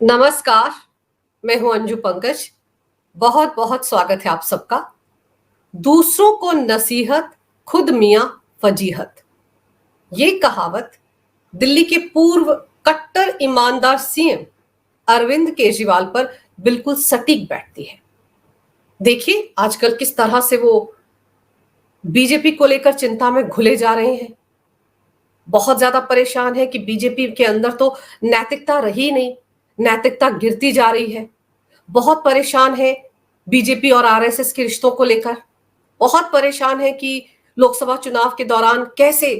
नमस्कार। मैं हूं अंजू पंकज। बहुत बहुत स्वागत है आप सबका। दूसरों को नसीहत, खुद मियां फजीहत, ये कहावत दिल्ली के पूर्व कट्टर ईमानदार सीएम अरविंद केजरीवाल पर बिल्कुल सटीक बैठती है। देखिए आजकल किस तरह से वो बीजेपी को लेकर चिंता में घुले जा रहे हैं। बहुत ज्यादा परेशान है कि बीजेपी के अंदर तो नैतिकता रही नहीं, नैतिकता गिरती जा रही है। बहुत परेशान है बीजेपी और आरएसएस के रिश्तों को लेकर। बहुत परेशान है कि लोकसभा चुनाव के दौरान कैसे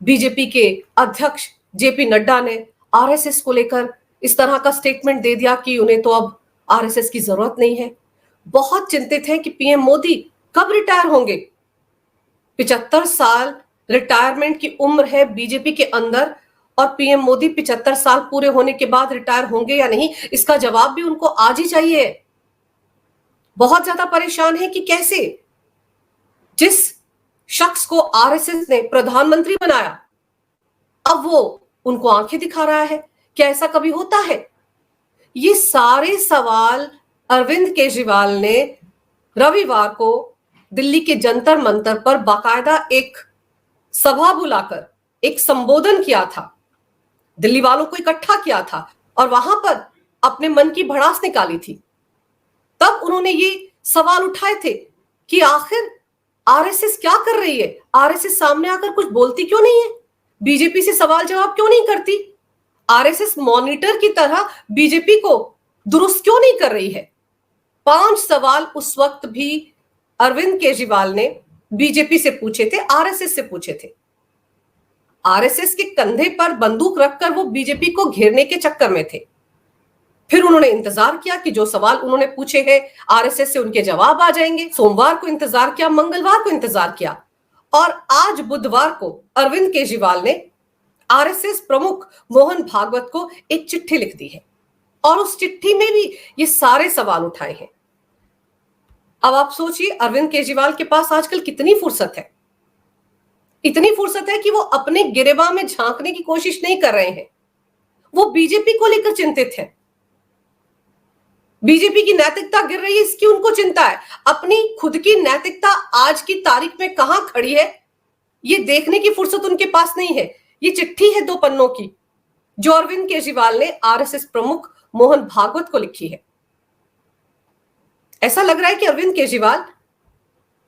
बीजेपी के अध्यक्ष जेपी नड्डा ने आरएसएस को लेकर इस तरह का स्टेटमेंट दे दिया कि उन्हें तो अब आरएसएस की जरूरत नहीं है। बहुत चिंतित है कि पीएम मोदी कब रिटायर होंगे। 75 साल रिटायरमेंट की उम्र है बीजेपी के अंदर, और पीएम मोदी 75 साल पूरे होने के बाद रिटायर होंगे या नहीं, इसका जवाब भी उनको आज ही चाहिए। बहुत ज्यादा परेशान है कि कैसे जिस शख्स को आरएसएस ने प्रधानमंत्री बनाया, अब वो उनको आंखें दिखा रहा है। क्या ऐसा कभी होता है? ये सारे सवाल अरविंद केजरीवाल ने रविवार को दिल्ली के जंतर मंतर पर बाकायदा एक सभा बुलाकर एक संबोधन किया था, दिल्ली वालों को इकट्ठा किया था और वहां पर अपने मन की भड़ास निकाली थी। तब उन्होंने ये सवाल उठाए थे कि आखिर आरएसएस क्या कर रही है, आरएसएस सामने आकर कुछ बोलती क्यों नहीं है, बीजेपी से सवाल जवाब क्यों नहीं करती, आरएसएस मॉनिटर की तरह बीजेपी को दुरुस्त क्यों नहीं कर रही है। 5 सवाल उस वक्त भी अरविंद केजरीवाल ने बीजेपी से पूछे थे, आरएसएस से पूछे थे। आरएसएस के कंधे पर बंदूक रखकर वो बीजेपी को घेरने के चक्कर में थे। फिर उन्होंने इंतजार किया कि जो सवाल उन्होंने पूछे हैं आरएसएस से उनके जवाब आ जाएंगे। सोमवार को इंतजार किया, मंगलवार को इंतजार किया, और आज बुधवार को अरविंद केजरीवाल ने आरएसएस प्रमुख मोहन भागवत को एक चिट्ठी लिख दी है और उस चिट्ठी में भी ये सारे सवाल उठाए हैं। अब आप सोचिए अरविंद केजरीवाल के पास आजकल कितनी फुर्सत है। इतनी फुर्सत है कि वो अपने गिरेबान में झांकने की कोशिश नहीं कर रहे हैं। वो बीजेपी को लेकर चिंतित है। बीजेपी की नैतिकता गिर रही है, इसकी उनको चिंता है। अपनी खुद की नैतिकता आज की तारीख में कहां खड़ी है, ये देखने की फुर्सत उनके पास नहीं है। ये चिट्ठी है 2 पन्नों की जो अरविंद केजरीवाल ने आरएसएस प्रमुख मोहन भागवत को लिखी है। ऐसा लग रहा है कि अरविंद केजरीवाल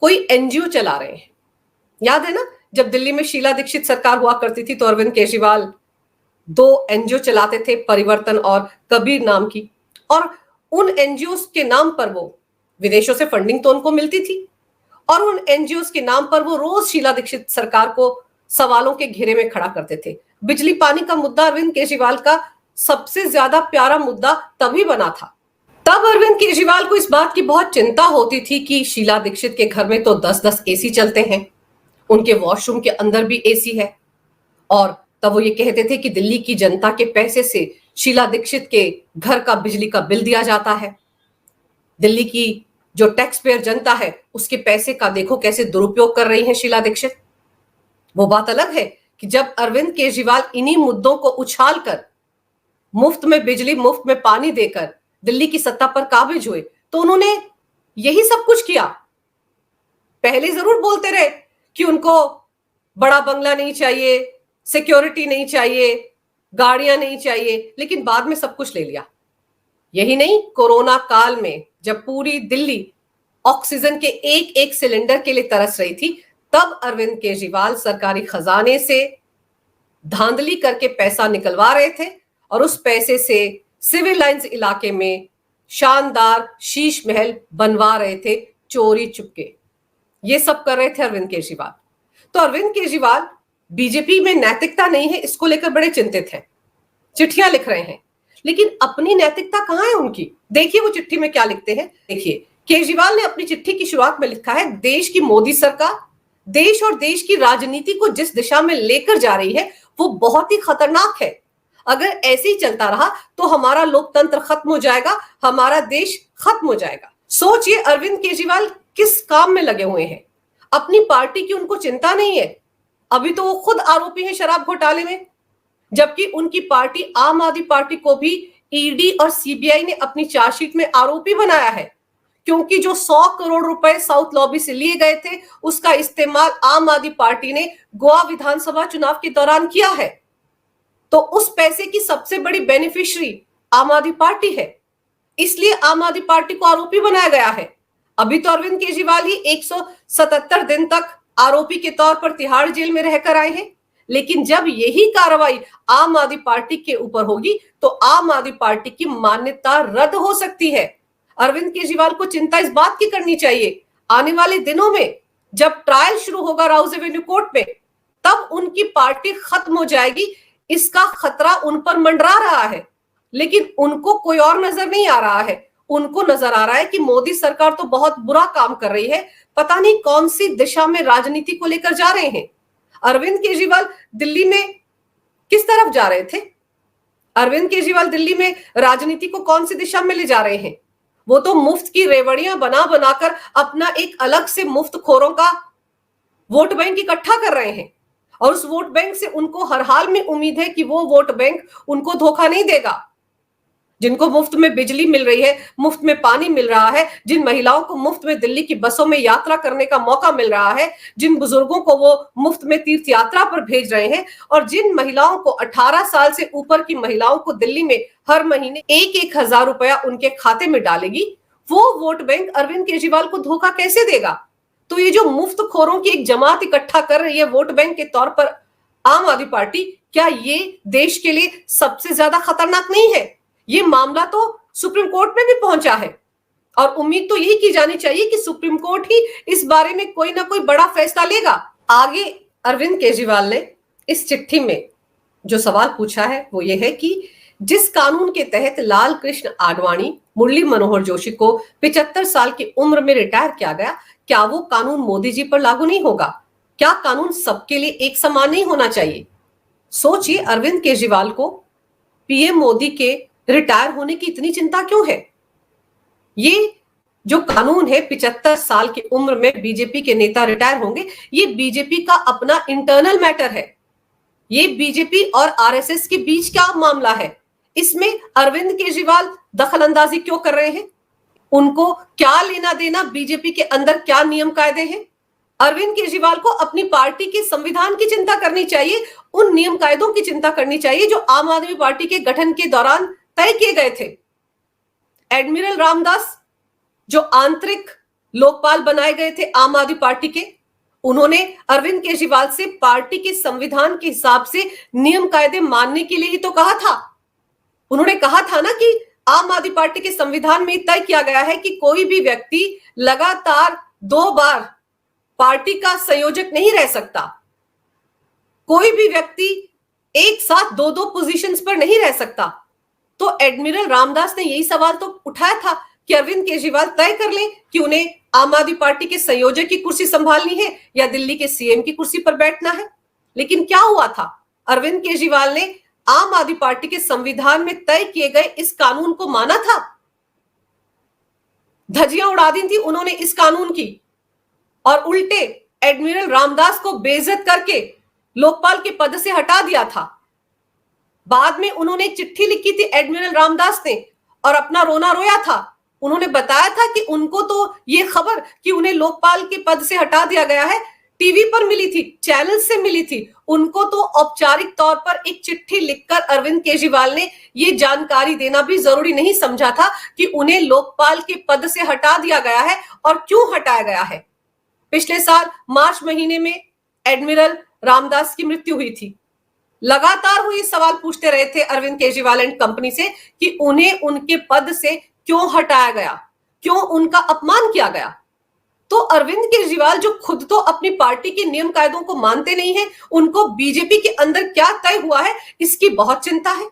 कोई एनजीओ चला रहे हैं। याद है ना, जब दिल्ली में शीला दीक्षित सरकार हुआ करती थी तो अरविंद केजरीवाल 2 एनजीओ चलाते थे, परिवर्तन और कबीर नाम की, और उन एनजीओ के नाम पर वो विदेशों से फंडिंग तो उनको मिलती थी और उन एनजीओ के नाम पर वो रोज शीला दीक्षित सरकार को सवालों के घेरे में खड़ा करते थे। बिजली पानी का मुद्दा अरविंद केजरीवाल का सबसे ज्यादा प्यारा मुद्दा तभी बना था। तब अरविंद केजरीवाल को इस बात की बहुत चिंता होती थी कि शीला दीक्षित के घर में तो 10-10 एसी चलते हैं, उनके वॉशरूम के अंदर भी एसी है, और तब वो ये कहते थे कि दिल्ली की जनता के पैसे से शीला दीक्षित के घर का बिजली का बिल दिया जाता है। दिल्ली की जो टैक्स पेयर जनता है उसके पैसे का देखो कैसे दुरुपयोग कर रही है शीला दीक्षित। वो बात अलग है कि जब अरविंद केजरीवाल इन्हीं मुद्दों को उछालकर मुफ्त में बिजली, मुफ्त में पानी देकर दिल्ली की सत्ता पर काबिज हुए तो उन्होंने यही सब कुछ किया। पहले जरूर बोलते रहे कि उनको बड़ा बंगला नहीं चाहिए, सिक्योरिटी नहीं चाहिए, गाड़ियां नहीं चाहिए, लेकिन बाद में सब कुछ ले लिया। यही नहीं, कोरोना काल में जब पूरी दिल्ली ऑक्सीजन के एक एक सिलेंडर के लिए तरस रही थी, तब अरविंद केजरीवाल सरकारी खजाने से धांधली करके पैसा निकलवा रहे थे और उस पैसे से सिविल लाइंस इलाके में शानदार शीश महल बनवा रहे थे चोरी चुपके। ये सब कर रहे थे अरविंद केजरीवाल। तो अरविंद केजरीवाल बीजेपी में नैतिकता नहीं है इसको लेकर बड़े चिंतित हैं, चिट्ठियां लिख रहे हैं, लेकिन अपनी नैतिकता कहां है उनकी। देखिए वो चिट्ठी में क्या लिखते हैं। देखिए केजरीवाल ने अपनी चिट्ठी की शुरुआत में लिखा है, देश की मोदी सरकार देश और देश की राजनीति को जिस दिशा में लेकर जा रही है वो बहुत ही खतरनाक है। अगर ऐसे ही चलता रहा तो हमारा लोकतंत्र खत्म हो जाएगा, हमारा देश खत्म हो जाएगा। सोचिए अरविंद केजरीवाल किस काम में लगे हुए हैं। अपनी पार्टी की उनको चिंता नहीं है। अभी तो वो खुद आरोपी हैं शराब घोटाले में, जबकि उनकी पार्टी आम आदमी पार्टी को भी ईडी और सीबीआई ने अपनी चार्जशीट में आरोपी बनाया है, क्योंकि जो 100 करोड़ रुपए साउथ लॉबी से लिए गए थे उसका इस्तेमाल आम आदमी पार्टी ने गोवा विधानसभा चुनाव के दौरान किया है। तो उस पैसे की सबसे बड़ी बेनिफिशियरी आम आदमी पार्टी है, इसलिए आम आदमी पार्टी को आरोपी बनाया गया है। अभी तो अरविंद केजरीवाल ही 177 दिन तक आरोपी के तौर पर तिहाड़ जेल में रहकर आए हैं, लेकिन जब यही कार्रवाई आम आदमी पार्टी के ऊपर होगी तो आम आदमी पार्टी की मान्यता रद्द हो सकती है। अरविंद केजरीवाल को चिंता इस बात की करनी चाहिए, आने वाले दिनों में जब ट्रायल शुरू होगा राउज एवेन्यू कोर्ट में, तब उनकी पार्टी खत्म हो जाएगी, इसका खतरा उन पर मंडरा रहा है। लेकिन उनको कोई और नजर नहीं आ रहा है, उनको नजर आ रहा है कि मोदी सरकार तो बहुत बुरा काम कर रही है, पता नहीं कौन सी दिशा में राजनीति को लेकर जा रहे हैं। अरविंद केजरीवाल दिल्ली में किस तरफ जा रहे थे? अरविंद केजरीवाल दिल्ली में राजनीति को कौन सी दिशा में ले जा रहे हैं? वो तो मुफ्त की रेवड़ियां बना बनाकर अपना एक अलग से मुफ्तखोरों का वोट बैंक इकट्ठा कर रहे हैं, और उस वोट बैंक से उनको हर हाल में उम्मीद है कि वो वोट बैंक उनको धोखा नहीं देगा। जिनको मुफ्त में बिजली मिल रही है, मुफ्त में पानी मिल रहा है, जिन महिलाओं को मुफ्त में दिल्ली की बसों में यात्रा करने का मौका मिल रहा है, जिन बुजुर्गों को वो मुफ्त में तीर्थ यात्रा पर भेज रहे हैं, और जिन महिलाओं को 18 साल से ऊपर की महिलाओं को दिल्ली में हर महीने 1,000 रुपया उनके खाते में डालेगी, वो वोट बैंक अरविंद केजरीवाल को धोखा कैसे देगा? तो ये जो मुफ्त खोरों की एक जमात इकट्ठा कर रही है वोट बैंक के तौर पर आम आदमी पार्टी, क्या ये देश के लिए सबसे ज्यादा खतरनाक नहीं है? ये मामला तो सुप्रीम कोर्ट में भी पहुंचा है, और उम्मीद तो यही की जानी चाहिए कि सुप्रीम कोर्ट ही इस बारे में कोई ना कोई बड़ा फैसला लेगा। आगे अरविंद केजरीवाल ने इस चिट्ठी में जो सवाल पूछा है वो ये है कि जिस कानून के तहत लाल कृष्ण आडवाणी, मुरली मनोहर जोशी को 75 साल की उम्र में रिटायर किया गया, क्या वो कानून मोदी जी पर लागू नहीं होगा? क्या कानून सबके लिए एक समान नहीं होना चाहिए? सोचिए, अरविंद केजरीवाल को पीएम मोदी के रिटायर होने की इतनी चिंता क्यों है? ये जो कानून है 75 साल की उम्र में बीजेपी के नेता रिटायर होंगे, ये बीजेपी का अपना इंटरनल मैटर है। ये बीजेपी और आरएसएस के बीच क्या मामला है? इसमें अरविंद केजरीवाल दखल अंदाजी क्यों कर रहे हैं? उनको क्या लेना देना बीजेपी के अंदर क्या नियम कायदे हैं? अरविंद केजरीवाल को अपनी पार्टी के संविधान की चिंता करनी चाहिए, उन नियम कायदों की चिंता करनी चाहिए जो आम आदमी पार्टी के गठन के दौरान तय किए गए थे। एडमिरल रामदास जो आंतरिक लोकपाल बनाए गए थे आम आदमी पार्टी के, उन्होंने अरविंद केजरीवाल से पार्टी के संविधान के हिसाब से नियम कायदे मानने के लिए ही तो कहा था। उन्होंने कहा था ना कि आम आदमी पार्टी के संविधान में तय किया गया है कि कोई भी व्यक्ति लगातार 2 बार पार्टी का संयोजक नहीं रह सकता, कोई भी व्यक्ति एक साथ 2-2 पोजीशंस पर नहीं रह सकता। तो एडमिरल रामदास ने यही सवाल तो उठाया था कि अरविंद केजरीवाल तय कर लें कि उन्हें आम आदमी पार्टी के संयोजक की कुर्सी संभालनी है या दिल्ली के सीएम की कुर्सी पर बैठना है। लेकिन क्या हुआ था? अरविंद केजरीवाल ने आम आदमी पार्टी के संविधान में तय किए गए इस कानून को माना था, धज्जियां उड़ा दी थी उन्होंने इस कानून की, और उल्टे एडमिरल रामदास को बेइज्जत करके लोकपाल के पद से हटा दिया था। बाद में उन्होंने एक चिट्ठी लिखी थी एडमिरल रामदास ने, और अपना रोना रोया था। उन्होंने बताया था कि उनको तो ये खबर कि उन्हें लोकपाल के पद से हटा दिया गया है टीवी पर मिली थी, चैनल से मिली थी। उनको तो औपचारिक तौर पर एक चिट्ठी लिखकर अरविंद केजरीवाल ने ये जानकारी देना भी जरूरी नहीं समझा था कि उन्हें लोकपाल के पद से हटा दिया गया है और क्यों हटाया गया है। पिछले साल मार्च महीने में एडमिरल रामदास की मृत्यु हुई थी। लगातार वो ये सवाल पूछते रहे थे अरविंद केजरीवाल एंड कंपनी से कि उन्हें उनके पद से क्यों हटाया गया, क्यों उनका अपमान किया गया। तो अरविंद केजरीवाल जो खुद तो अपनी पार्टी के नियम कायदों को मानते नहीं है, उनको बीजेपी के अंदर क्या तय हुआ है इसकी बहुत चिंता है।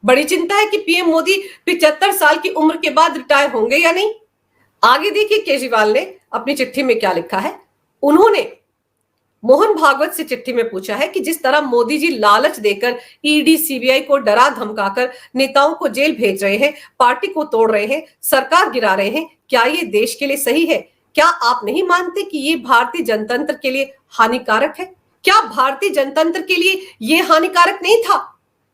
बड़ी चिंता है कि पीएम मोदी 75 साल की उम्र के बाद रिटायर होंगे या नहीं। आगे देखिए केजरीवाल ने अपनी चिट्ठी में क्या लिखा है। उन्होंने मोहन भागवत से चिट्ठी में पूछा है कि जिस तरह मोदी जी लालच देकर ईडी सीबीआई को डरा धमकाकर नेताओं को जेल भेज रहे हैं, पार्टी को तोड़ रहे हैं, सरकार गिरा रहे हैं, क्या ये देश के लिए सही है? क्या आप नहीं मानते कि ये भारतीय जनतंत्र के लिए हानिकारक है? क्या भारतीय जनतंत्र के लिए ये हानिकारक नहीं था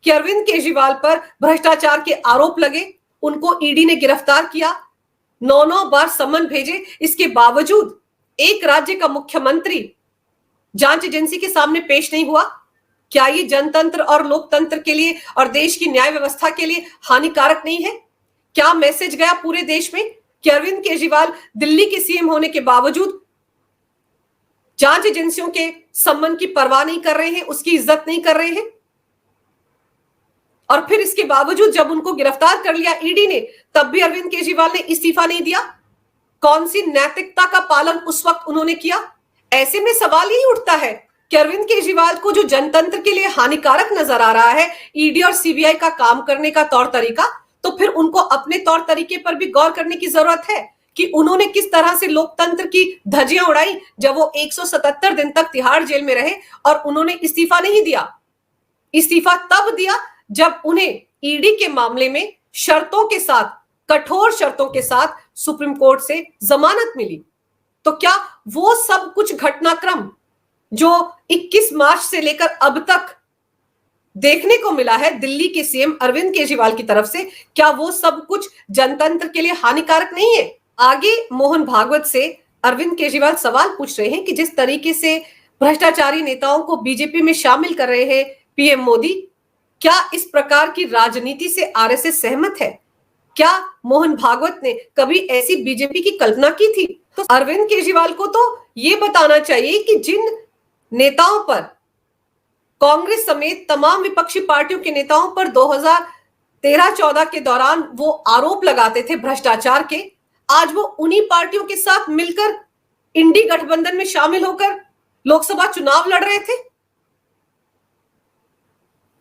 कि अरविंद केजरीवाल पर भ्रष्टाचार के आरोप लगे, उनको ईडी ने गिरफ्तार किया, 9 बार समन भेजे, इसके बावजूद एक राज्य का मुख्यमंत्री जांच एजेंसी के सामने पेश नहीं हुआ। क्या ये जनतंत्र और लोकतंत्र के लिए और देश की न्याय व्यवस्था के लिए हानिकारक नहीं है? क्या मैसेज गया पूरे देश में कि अरविंद केजरीवाल दिल्ली के सीएम होने के बावजूद जांच एजेंसियों के सम्मान की परवाह नहीं कर रहे हैं, उसकी इज्जत नहीं कर रहे हैं? और फिर इसके बावजूद जब उनको गिरफ्तार कर लिया ईडी ने, तब भी अरविंद केजरीवाल ने इस्तीफा नहीं दिया। कौन सी नैतिकता का पालन उस वक्त उन्होंने किया? ऐसे में सवाल यही उठता है कि अरविंद केजरीवाल को जो जनतंत्र के लिए हानिकारक नजर आ रहा है ईडी और सीबीआई का काम करने का तौर तरीका, तो फिर उनको अपने तौर तरीके पर भी गौर करने की जरूरत है कि उन्होंने किस तरह से लोकतंत्र की धज्जियां उड़ाई जब वो 177 दिन तक तिहाड़ जेल में रहे और उन्होंने इस्तीफा नहीं दिया। इस्तीफा तब दिया जब उन्हें ईडी के मामले में शर्तों के साथ, कठोर शर्तों के साथ सुप्रीम कोर्ट से जमानत मिली। तो क्या वो सब कुछ घटनाक्रम जो 21 मार्च से लेकर अब तक देखने को मिला है दिल्ली के सीएम अरविंद केजरीवाल की तरफ से, क्या वो सब कुछ जनतंत्र के लिए हानिकारक नहीं है? आगे मोहन भागवत से अरविंद केजरीवाल सवाल पूछ रहे हैं कि जिस तरीके से भ्रष्टाचारी नेताओं को बीजेपी में शामिल कर रहे हैं पीएम मोदी, क्या इस प्रकार की राजनीति से आरएसएस सहमत है? क्या मोहन भागवत ने कभी ऐसी बीजेपी की कल्पना की थी? तो अरविंद केजरीवाल को तो यह बताना चाहिए कि जिन नेताओं पर, कांग्रेस समेत तमाम विपक्षी पार्टियों के नेताओं पर 2013-14 के दौरान वो आरोप लगाते थे भ्रष्टाचार के, आज वो उन्हीं पार्टियों के साथ मिलकर इंडी गठबंधन में शामिल होकर लोकसभा चुनाव लड़ रहे थे।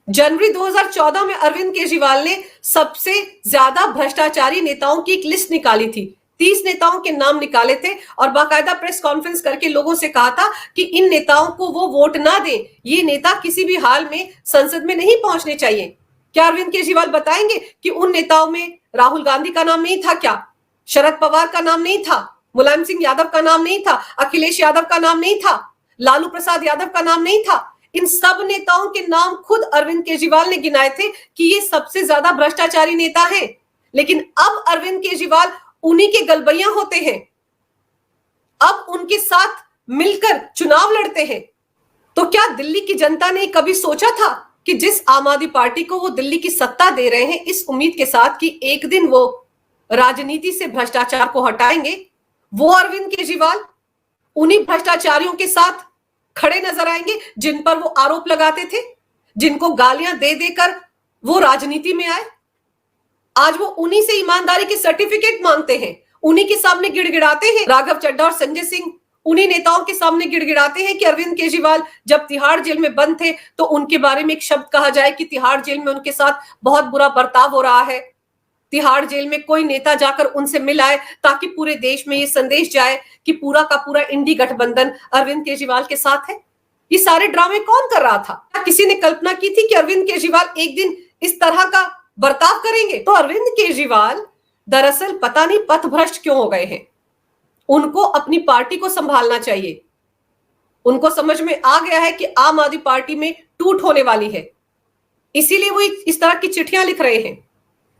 जनवरी 2014 में अरविंद केजरीवाल ने सबसे ज्यादा भ्रष्टाचारी नेताओं की एक लिस्ट निकाली थी, 30 नेताओं के नाम निकाले थे और बाकायदा प्रेस कॉन्फ्रेंस करके लोगों से कहा था कि इन नेताओं को वो वोट ना दें, ये नेता किसी भी हाल में संसद में नहीं पहुंचने चाहिए। क्या अरविंद केजरीवाल बताएंगे कि उन नेताओं में राहुल गांधी का नाम नहीं था? क्या शरद पवार का नाम नहीं था? मुलायम सिंह यादव का नाम नहीं था? अखिलेश यादव का नाम नहीं था? लालू प्रसाद यादव का नाम नहीं था? इन सब नेताओं के नाम खुद अरविंद केजरीवाल ने गिनाए थे कि ये सबसे ज्यादा भ्रष्टाचारी नेता हैं। लेकिन अब अरविंद केजरीवाल उन्हीं के गलबैया होते हैं, अब उनके साथ मिलकर चुनाव लड़ते हैं। तो क्या दिल्ली की जनता ने कभी सोचा था कि जिस आम आदमी पार्टी को वो दिल्ली की सत्ता दे रहे हैं इस उम्मीद के साथ कि एक दिन वो राजनीति से भ्रष्टाचार को हटाएंगे, वो अरविंद केजरीवाल उन्हीं भ्रष्टाचारियों के साथ खड़े नजर आएंगे जिन पर वो आरोप लगाते थे, जिनको गालियां दे देकर वो राजनीति में आए? आज वो उन्हीं से ईमानदारी के सर्टिफिकेट मांगते हैं, उन्हीं के सामने गिड़गिड़ाते हैं। राघव चड्ढा और संजय सिंह उन्हीं नेताओं के सामने गिड़गिड़ाते हैं कि अरविंद केजरीवाल जब तिहाड़ जेल में बंद थे तो उनके बारे में एक शब्द कहा जाए कि तिहाड़ जेल में उनके साथ बहुत बुरा बर्ताव हो रहा है। तिहाड़ जेल में कोई नेता जाकर उनसे मिल आए ताकि पूरे देश में ये संदेश जाए कि पूरा का पूरा इंडी गठबंधन अरविंद केजरीवाल के साथ है। ये सारे ड्रामे कौन कर रहा था? किसी ने कल्पना की थी कि अरविंद केजरीवाल एक दिन इस तरह का बर्ताव करेंगे? तो अरविंद केजरीवाल दरअसल पता नहीं पथभ्रष्ट क्यों हो गए हैं। उनको अपनी पार्टी को संभालना चाहिए। उनको समझ में आ गया है कि आम आदमी पार्टी में टूट होने वाली है, इसीलिए वो इस तरह की चिट्ठियां लिख रहे हैं।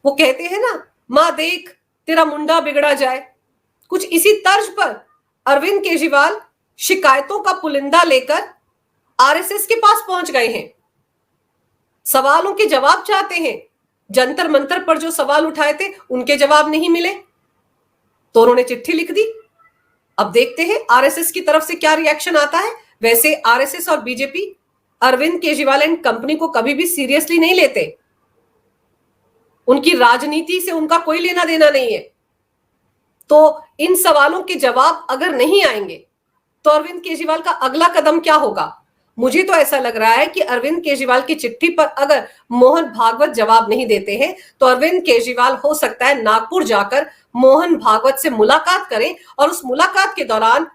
वो कहते हैं ना, मां देख तेरा मुंडा बिगड़ा जाए, कुछ इसी तर्ज पर अरविंद केजरीवाल शिकायतों का पुलिंदा लेकर आरएसएस के पास पहुंच गए हैं। सवालों के जवाब चाहते हैं। जंतर मंतर पर जो सवाल उठाए थे उनके जवाब नहीं मिले तो उन्होंने चिट्ठी लिख दी। अब देखते हैं आरएसएस की तरफ से क्या रिएक्शन आता है। वैसे आरएसएस और BJP Arvind Kejriwal and company को कभी भी सीरियसली नहीं लेते। उनकी राजनीति से उनका कोई लेना देना नहीं है। तो इन सवालों के जवाब अगर नहीं आएंगे तो अरविंद केजरीवाल का अगला कदम क्या होगा? मुझे तो ऐसा लग रहा है कि अरविंद केजरीवाल की चिट्ठी पर अगर मोहन भागवत जवाब नहीं देते हैं तो अरविंद केजरीवाल हो सकता है नागपुर जाकर मोहन भागवत से मुलाकात करें और उस मुलाकात के दौरान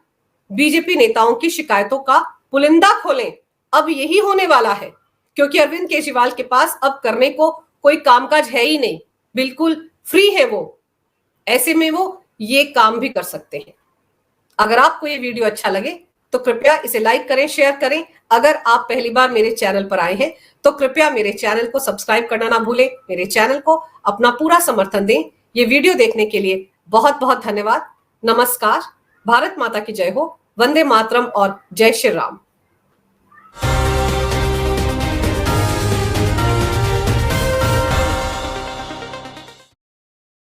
बीजेपी नेताओं की शिकायतों का पुलिंदा खोलें। अब यही होने वाला है, क्योंकि अरविंद केजरीवाल के पास अब करने को कोई कामकाज है ही नहीं, बिल्कुल फ्री है वो। ऐसे में वो ये काम भी कर सकते हैं। अगर आपको ये वीडियो अच्छा लगे तो कृपया इसे लाइक करें, शेयर करें। अगर आप पहली बार मेरे चैनल पर आए हैं तो कृपया मेरे चैनल को सब्सक्राइब करना ना भूलें। मेरे चैनल को अपना पूरा समर्थन दें। ये वीडियो देखने के लिए बहुत बहुत धन्यवाद। नमस्कार। भारत माता की जय हो। वंदे मातरम और जय श्री राम।